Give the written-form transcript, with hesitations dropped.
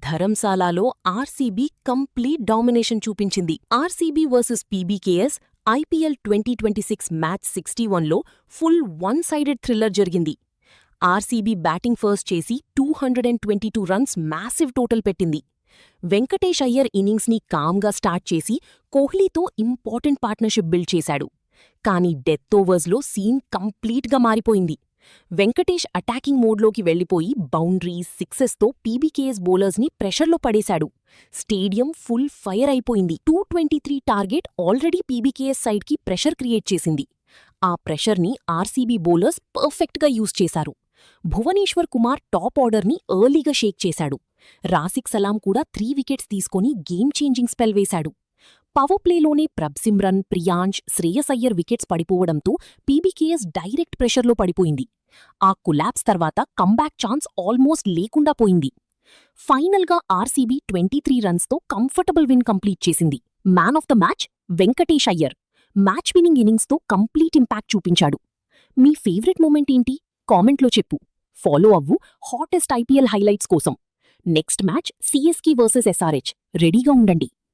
ధరంశాలలో RCB complete domination చూపించింది. RCB versus PBKS IPL 2026 match 61లో full one sided thriller జరిగింది. RCB batting first చేసి 222 runs massive total పెట్టింది. వెంకటేష్ అయ్యర్ ఇన్నింగ్స్ని కామ్గా స్టార్ట్ చేసి కోహ్లీతో ఇంపార్టెంట్ పార్ట్నర్షిప్ బిల్డ్ చేశాడు. కానీ డెత్ ఓవర్స్లో సీన్ కంప్లీట్గా మారిపోయింది. వెంకటేష్ అటాకింగ్ మోడ్లోకి వెళ్లిపోయి బౌండరీస్, సిక్సెస్తో పీబీకేఎస్ బౌలర్స్ని ప్రెషర్లో పడేశాడు. స్టేడియం ఫుల్ ఫైర్ అయిపోయింది. 223 టార్గెట్ ఆల్రెడీ పీబీకేఎస్ సైడ్కి ప్రెషర్ క్రియేట్ చేసింది. ఆ ప్రెషర్ని ఆర్సీబీ బౌలర్స్ పర్ఫెక్ట్గా యూజ్ చేశారు. భువనేశ్వర్ కుమార్ టాప్ ఆర్డర్ని ఎర్లీగా షేక్ చేశాడు. రాసిక్ సలాం కూడా 3 వికెట్స్ తీసుకొని గేమ్ చేంజింగ్ స్పెల్ వేశాడు. పవర్ ప్లేలోనే ప్రభ్సిమ్రన్, ప్రియాంష్, శ్రేయస్ అయ్యర్ వికెట్స్ పడిపోవడంతో పీబీకేఎస్ డైరెక్ట్ ప్రెషర్లో పడిపోయింది. ఆ కొలాప్స్ తర్వాత కంబ్యాక్ ఛాన్స్ ఆల్మోస్ట్ లేకుండా పోయింది. ఫైనల్గా ఆర్సీబీ 23 రన్స్తో కంఫర్టబుల్ విన్ కంప్లీట్ చేసింది. Man of the match Venkatesh Iyer match winning ఇన్నింగ్స్తో కంప్లీట్ ఇంపాక్ట్ చూపించాడు. మీ ఫేవరెట్ మూమెంట్ ఏంటి? కామెంట్లో చెప్పు. ఫాలో అవ్వు హాటెస్ట్ ఐపీఎల్ హైలైట్స్ కోసం. Next match CSK versus SRH. రెడీగా ఉండండి.